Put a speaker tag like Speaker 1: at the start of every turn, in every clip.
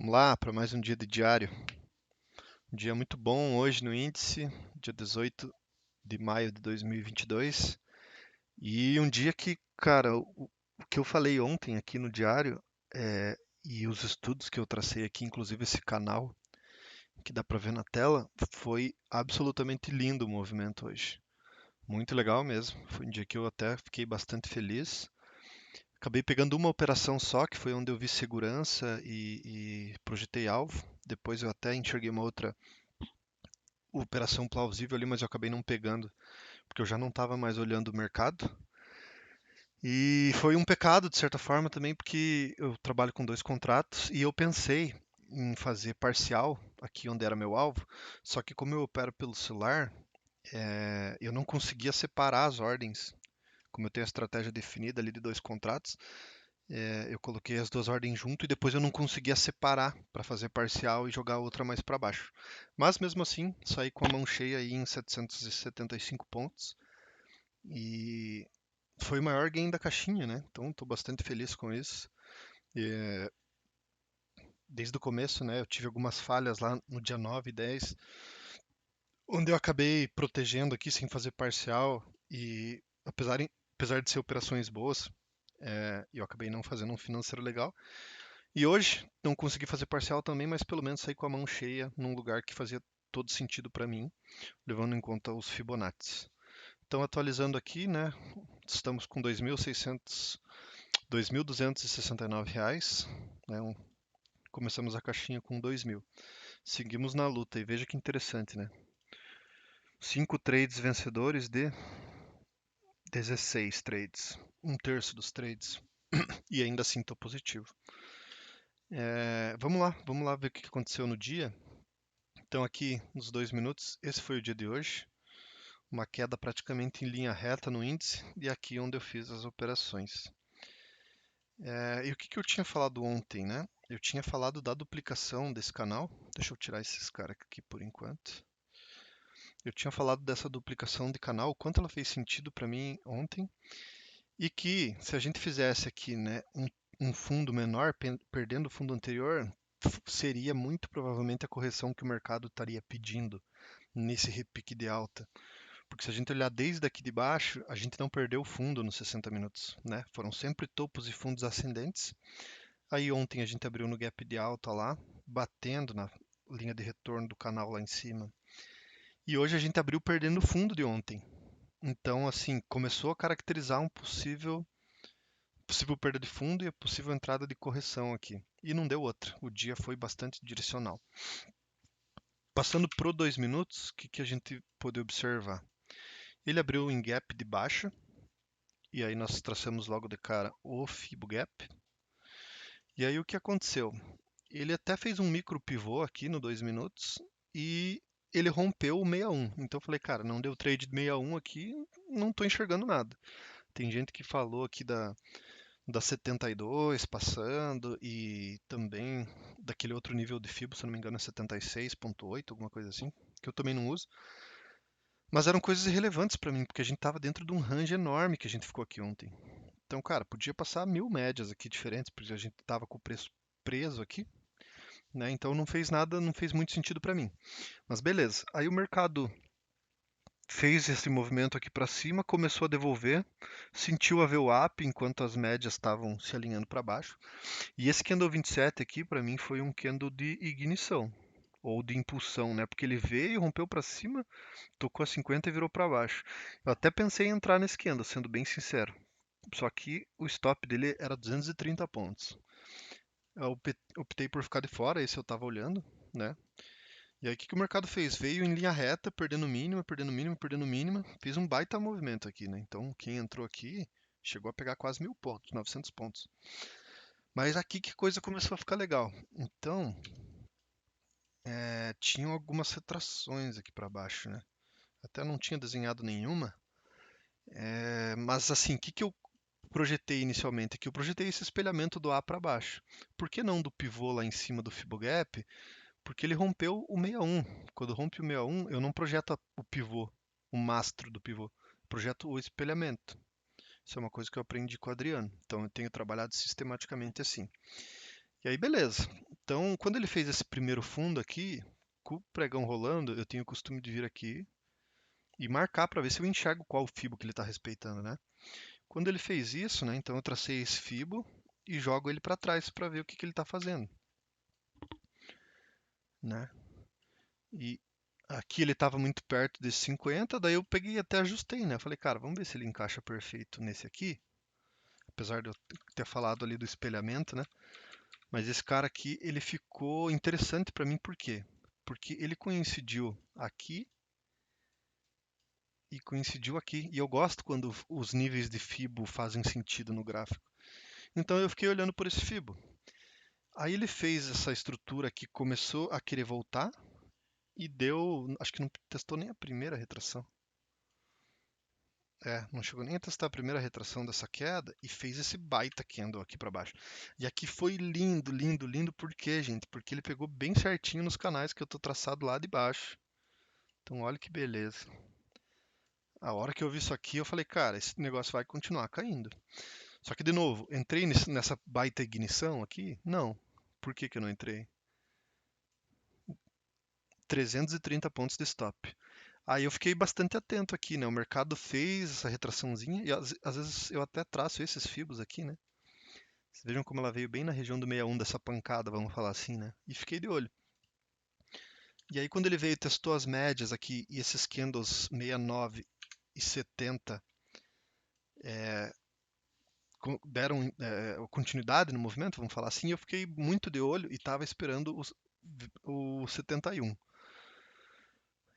Speaker 1: Vamos lá para mais um dia de diário. Um dia muito bom hoje no índice, dia 18 de maio de 2022. E um dia que, cara, o que eu falei ontem aqui no diário e os estudos que eu tracei aqui, inclusive esse canal que dá para ver na tela, foi absolutamente lindo o movimento hoje. Muito legal mesmo. Foi um dia que eu até fiquei bastante feliz. Acabei pegando uma operação só, que foi onde eu vi segurança e projetei alvo. Depois eu até enxerguei uma outra operação plausível ali, mas eu acabei não pegando, porque eu já não estava mais olhando o mercado. E foi um pecado, de certa forma, também, porque eu trabalho com dois contratos e eu pensei em fazer parcial aqui onde era meu alvo, só que como eu opero pelo celular, eu não conseguia separar as ordens. Como eu tenho a estratégia definida ali de dois contratos, eu coloquei as duas ordens junto e depois eu não conseguia separar para fazer parcial e jogar a outra mais para baixo. Mas mesmo assim, saí com a mão cheia aí em 775 pontos e foi o maior gain da caixinha, né? Então estou bastante feliz com isso. E, desde o começo, né, eu tive algumas falhas lá no dia 9 e 10, onde eu acabei protegendo aqui sem fazer parcial e apesar de ser operações boas, eu acabei não fazendo um financeiro legal. E hoje não consegui fazer parcial também, mas pelo menos saí com a mão cheia num lugar que fazia todo sentido para mim, levando em conta os Fibonacci. Então, atualizando aqui, né, estamos com 2.269 reais, né, começamos a caixinha com 2.000. Seguimos na luta e veja que interessante, né? 5 trades vencedores de 16 trades, um terço dos trades, e ainda assim estou positivo. Vamos lá ver o que aconteceu no dia. Então, aqui nos 2 minutos, esse foi o dia de hoje. Uma queda praticamente em linha reta no índice, e aqui onde eu fiz as operações. E o que eu tinha falado ontem, né? Eu tinha falado da duplicação desse canal. Deixa eu tirar esses caras aqui por enquanto. Eu tinha falado dessa duplicação de canal, o quanto ela fez sentido para mim ontem, e que se a gente fizesse aqui, né, um fundo menor, perdendo o fundo anterior, seria muito provavelmente a correção que o mercado estaria pedindo nesse repique de alta. Porque se a gente olhar desde aqui de baixo, a gente não perdeu o fundo nos 60 minutos, né? Foram sempre topos e fundos ascendentes. Aí ontem a gente abriu no gap de alta lá, batendo na linha de retorno do canal lá em cima. E hoje a gente abriu perdendo o fundo de ontem. Então, assim, começou a caracterizar um possível perda de fundo e a possível entrada de correção aqui. E não deu outra. O dia foi bastante direcional. Passando pro 2 minutos, o que a gente pôde observar? Ele abriu em gap de baixa, e aí nós traçamos logo de cara o Fibo Gap. E aí o que aconteceu? Ele até fez um micro pivô aqui no 2 minutos e ele rompeu o 61. Então eu falei, cara, não deu trade de 61 aqui, não estou enxergando nada. Tem gente que falou aqui da 72 passando e também daquele outro nível de Fibo, se não me engano é 76,8, alguma coisa assim, que eu também não uso. Mas eram coisas irrelevantes para mim, porque a gente estava dentro de um range enorme que a gente ficou aqui ontem. Então, cara, podia passar 1.000 médias aqui diferentes, porque a gente estava com o preço preso aqui, né? Então não fez nada, não fez muito sentido para mim. Mas beleza. Aí o mercado fez esse movimento aqui para cima, começou a devolver, sentiu a VWAP enquanto as médias estavam se alinhando para baixo. E esse candle 27 aqui para mim foi um candle de ignição ou de impulsão, né? Porque ele veio, rompeu para cima, tocou a 50 e virou para baixo. Eu até pensei em entrar nesse candle, sendo bem sincero. Só que o stop dele era 230 pontos. Eu optei por ficar de fora, esse eu estava olhando, né? E aí o que o mercado fez? Veio em linha reta, perdendo mínima, perdendo mínima, perdendo mínima. Fez um baita movimento aqui, né? Então quem entrou aqui chegou a pegar quase 1.000 pontos, 900 pontos. Mas aqui que coisa começou a ficar legal. Então, tinham algumas retrações aqui para baixo, né? Até não tinha desenhado nenhuma. Mas assim, o que eu projetei inicialmente? Que eu projetei esse espelhamento do A para baixo. Por que não do pivô lá em cima do Fibogap? Porque ele rompeu o 61. Quando rompe o 61, eu não projeto o pivô, o mastro do pivô. Projeto o espelhamento. Isso é uma coisa que eu aprendi com o Adriano. Então eu tenho trabalhado sistematicamente assim. E aí, beleza. Então, quando ele fez esse primeiro fundo aqui, com o pregão rolando, eu tenho o costume de vir aqui e marcar para ver se eu enxergo qual fibo que ele está respeitando, né? Quando ele fez isso, né, então eu tracei esse fibo e jogo ele para trás para ver o que ele está fazendo, né? E aqui ele estava muito perto desse 50, daí eu peguei e até ajustei, né? Eu falei, cara, vamos ver se ele encaixa perfeito nesse aqui, apesar de eu ter falado ali do espelhamento, né? Mas esse cara aqui, ele ficou interessante para mim, por quê? Porque ele coincidiu aqui e coincidiu aqui. E eu gosto quando os níveis de fibo fazem sentido no gráfico. Então eu fiquei olhando por esse fibo. Aí ele fez essa estrutura que começou a querer voltar e deu, acho que não testou nem a primeira retração. Não chegou nem a testar a primeira retração dessa queda e fez esse baita candle aqui para baixo. E aqui foi lindo, lindo, lindo. Por quê, gente? Porque ele pegou bem certinho nos canais que eu tô traçado lá de baixo. Então olha que beleza. A hora que eu vi isso aqui, eu falei, cara, esse negócio vai continuar caindo. Só que, de novo, entrei nessa baita ignição aqui? Não. Por que que eu não entrei? 330 pontos de stop. Aí eu fiquei bastante atento aqui, né? O mercado fez essa retraçãozinha e às vezes eu até traço esses fibos aqui, né? Vocês vejam como ela veio bem na região do 61 dessa pancada, vamos falar assim, né? E fiquei de olho. E aí quando ele veio e testou as médias aqui e esses candles 69 e 70 deram continuidade no movimento, vamos falar assim, eu fiquei muito de olho e estava esperando o 71.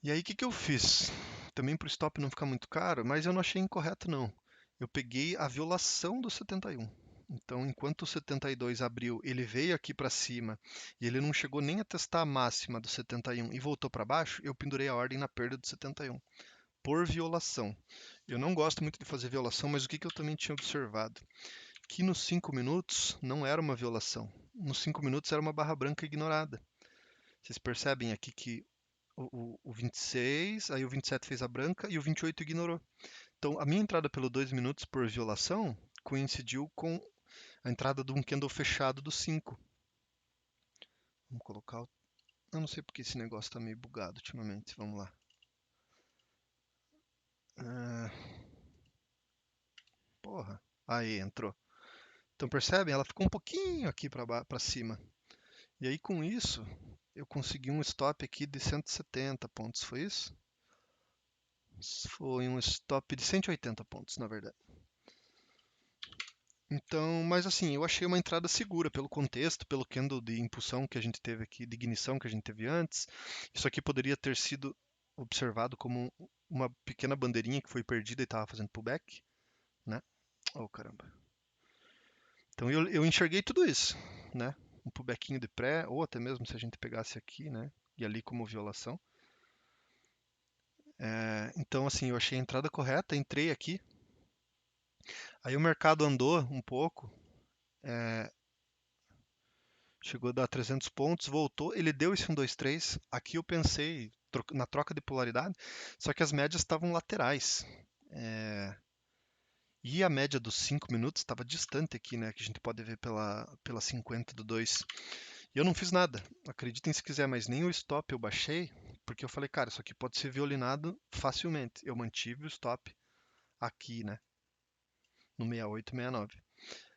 Speaker 1: E aí o que que eu fiz? Também para o stop não ficar muito caro, mas eu não achei incorreto não. Eu peguei a violação do 71. Então, enquanto o 72 abriu, ele veio aqui para cima e ele não chegou nem a testar a máxima do 71 e voltou para baixo, eu pendurei a ordem na perda do 71 por violação. Eu não gosto muito de fazer violação, mas o que que eu também tinha observado? Que nos 5 minutos não era uma violação. Nos 5 minutos era uma barra branca ignorada. Vocês percebem aqui que o 26, aí o 27 fez a branca e o 28 ignorou. Então, a minha entrada pelo 2 minutos por violação coincidiu com a entrada de um candle fechado do 5. Vamos colocar o... Eu não sei porque esse negócio está meio bugado ultimamente. Vamos lá. Ah, porra. Aí, entrou. Então, percebem? Ela ficou um pouquinho aqui para cima. E aí, com isso, eu consegui um stop aqui de 170 pontos, foi isso? Foi um stop de 180 pontos, na verdade. Então, mas assim, eu achei uma entrada segura pelo contexto, pelo candle de impulsão que a gente teve aqui, de ignição que a gente teve antes. Isso aqui poderia ter sido observado como uma pequena bandeirinha que foi perdida e estava fazendo pullback, né? Oh, caramba. Então eu enxerguei tudo isso, né? Um pullbackinho de pré, ou até mesmo se a gente pegasse aqui, né? E ali como violação. Então, assim, eu achei a entrada correta, entrei aqui. Aí o mercado andou um pouco, chegou a dar 300 pontos, voltou, ele deu esse 1, 2, 3. Aqui eu pensei na troca de polaridade, só que as médias estavam laterais. E a média dos 5 minutos estava distante aqui, né? Que a gente pode ver pela 50 do 2. E eu não fiz nada, acreditem se quiser, mas nem o stop eu baixei, porque eu falei, cara, isso aqui pode ser violinado facilmente. Eu mantive o stop aqui, né? No 68, 69.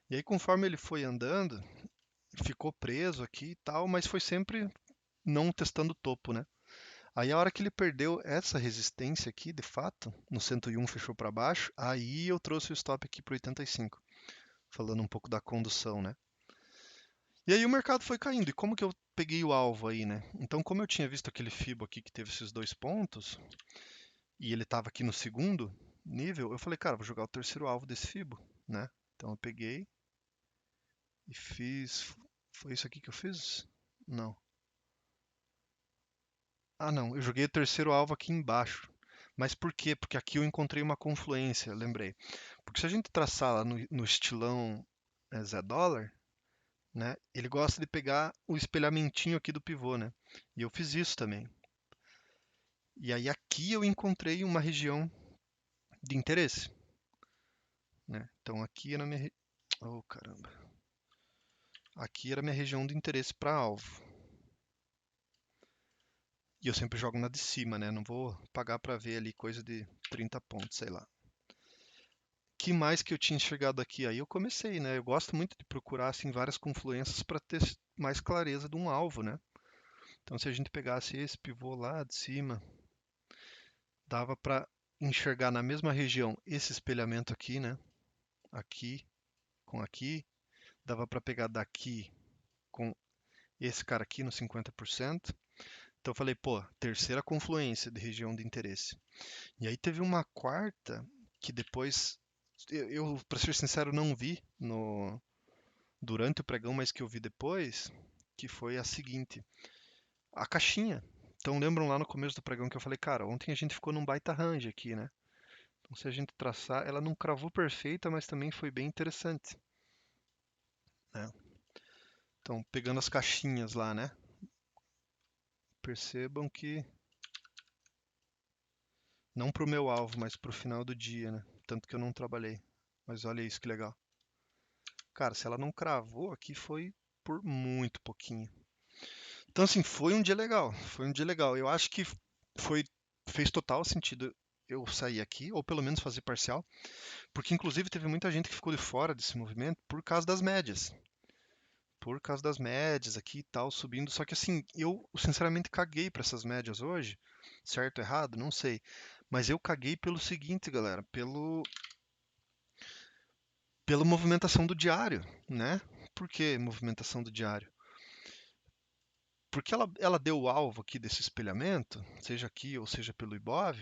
Speaker 1: E aí, conforme ele foi andando, ficou preso aqui e tal, mas foi sempre não testando o topo, né? Aí a hora que ele perdeu essa resistência aqui, de fato, no 101 fechou para baixo, aí eu trouxe o stop aqui para 85, falando um pouco da condução, né? E aí o mercado foi caindo. E como que eu peguei o alvo aí, né? Então, como eu tinha visto aquele Fibo aqui que teve esses 2 pontos, e ele estava aqui no segundo nível, eu falei, cara, vou jogar o terceiro alvo desse Fibo, né? Então eu peguei e fiz. Foi isso aqui que eu fiz? Não. Ah, não, eu joguei o terceiro alvo aqui embaixo. Mas por quê? Porque aqui eu encontrei uma confluência, lembrei. Porque se a gente traçar lá no estilão Zé Dólar, né, ele gosta de pegar o espelhamentinho aqui do pivô, né? E eu fiz isso também. E aí aqui eu encontrei uma região de interesse, né? Então aqui é na minha... Oh, caramba. Aqui era minha região de interesse para alvo. E eu sempre jogo na de cima, né? Não vou pagar para ver ali coisa de 30 pontos, sei lá. Que mais que eu tinha enxergado aqui? Aí eu comecei, né? Eu gosto muito de procurar assim várias confluências para ter mais clareza de um alvo, né? Então se a gente pegasse esse pivô lá de cima, dava para enxergar na mesma região esse espelhamento aqui, né? Aqui com aqui, dava para pegar daqui com esse cara aqui no 50%. Então eu falei, pô, terceira confluência de região de interesse. E aí teve uma quarta que depois eu para ser sincero, não vi no durante o pregão, mas que eu vi depois, que foi a seguinte, a caixinha. Então lembram lá no começo do pregão que eu falei, cara, ontem a gente ficou num baita range aqui, né? Então se a gente traçar, ela não cravou perfeita, mas também foi bem interessante, né? Então pegando as caixinhas lá, né? Percebam que não para o meu alvo, mas para o final do dia, né? Tanto que eu não trabalhei. Mas olha isso que legal. Cara, se ela não cravou aqui foi por muito pouquinho. Então, assim, foi um dia legal. Foi um dia legal. Eu acho que foi, fez total sentido eu sair aqui, ou pelo menos fazer parcial, porque inclusive teve muita gente que ficou de fora desse movimento por causa das médias. Por causa das médias aqui e tal, subindo. Só que assim, eu sinceramente caguei para essas médias hoje. Certo ou errado? Não sei. Mas eu caguei pelo seguinte, galera, pela movimentação do diário, né? Por que movimentação do diário? Porque ela deu o alvo aqui desse espelhamento, seja aqui ou seja pelo Ibov,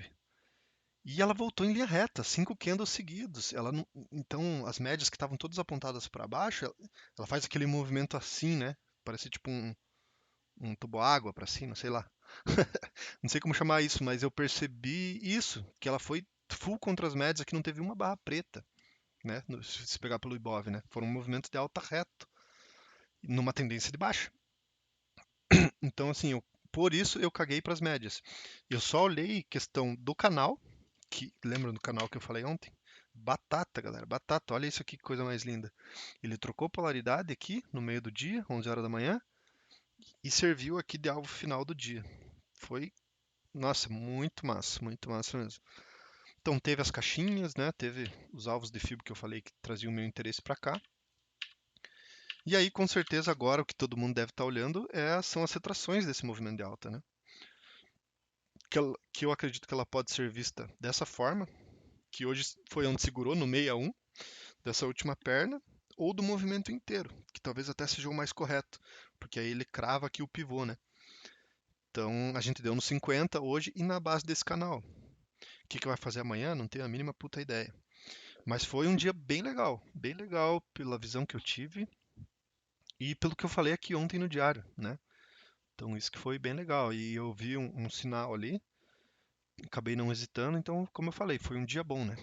Speaker 1: e ela voltou em linha reta, 5 candles seguidos. Ela não, então, as médias que estavam todas apontadas para baixo, ela faz aquele movimento assim, né? Parece tipo um tubo-água para cima, sei lá. Não sei como chamar isso, mas eu percebi isso, que ela foi full contra as médias, aqui não teve uma barra preta, né? Se pegar pelo Ibov, né? Foram movimentos de alta reto, numa tendência de baixa. Então, assim, por isso eu caguei para as médias. Eu só olhei questão do canal, que lembra do canal que eu falei ontem? Batata, galera, batata. Olha isso aqui, que coisa mais linda. Ele trocou polaridade aqui no meio do dia, 11 horas da manhã, e serviu aqui de alvo final do dia. Foi, nossa, muito massa mesmo. Então teve as caixinhas, né? Teve os alvos de fibra que eu falei que traziam o meu interesse para cá. E aí, com certeza, agora o que todo mundo deve estar olhando são as retrações desse movimento de alta, né? Que eu acredito que ela pode ser vista dessa forma, que hoje foi onde segurou no 61 dessa última perna, ou do movimento inteiro, que talvez até seja o mais correto, porque aí ele crava aqui o pivô, né? Então a gente deu no 50 hoje e na base desse canal. O que vai fazer amanhã? Não tenho a mínima puta ideia. Mas foi um dia bem legal pela visão que eu tive e pelo que eu falei aqui ontem no diário, né? Então isso que foi bem legal. E eu vi um sinal ali, acabei não hesitando, então, como eu falei, foi um dia bom, né?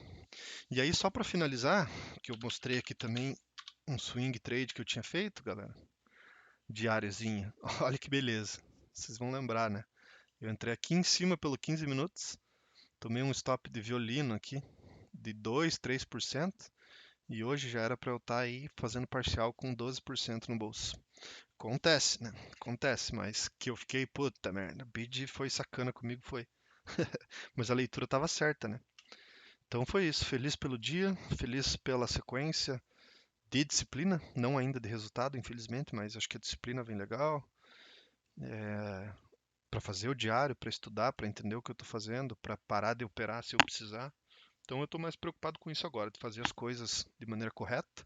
Speaker 1: E aí, só para finalizar, que eu mostrei aqui também um swing trade que eu tinha feito, galera, diáriozinho. Olha que beleza. Vocês vão lembrar, né? Eu entrei aqui em cima pelo 15 minutos, tomei um stop de violino aqui de 2, 3%, e hoje já era para eu estar aí fazendo parcial com 12% no bolso. Acontece, né? Acontece, mas que eu fiquei, puta merda, o bid foi sacana comigo, foi. Mas a leitura estava certa, né? Então foi isso. Feliz pelo dia, feliz pela sequência de disciplina, não ainda de resultado, infelizmente, mas acho que a disciplina vem legal. Para fazer o diário, para estudar, para entender o que eu estou fazendo, para parar de operar se eu precisar. Então eu estou mais preocupado com isso agora, de fazer as coisas de maneira correta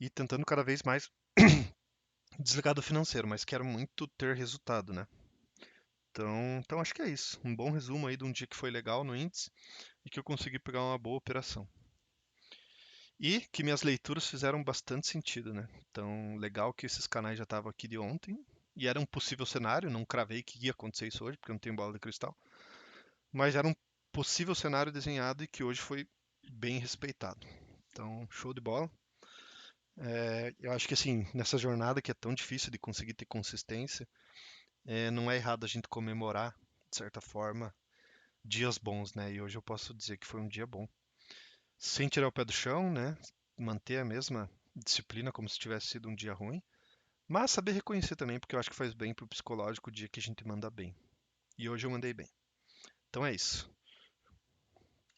Speaker 1: e tentando cada vez mais desligar do financeiro, mas quero muito ter resultado, né? Então acho que é isso. Um bom resumo aí de um dia que foi legal no índice e que eu consegui pegar uma boa operação. E que minhas leituras fizeram bastante sentido, né? Então, legal que esses canais já estavam aqui de ontem e era um possível cenário, não cravei que ia acontecer isso hoje, porque eu não tenho bola de cristal, mas era um possível cenário desenhado e que hoje foi bem respeitado. Então, show de bola. Eu acho que assim, nessa jornada que é tão difícil de conseguir ter consistência, não é errado a gente comemorar, de certa forma, dias bons, né? E hoje eu posso dizer que foi um dia bom. Sem tirar o pé do chão, né? Manter a mesma disciplina como se tivesse sido um dia ruim, Mas saber reconhecer também, porque eu acho que faz bem pro psicológico o dia que a gente manda bem. E hoje eu mandei bem. Então é isso.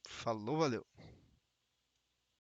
Speaker 1: Falou, valeu.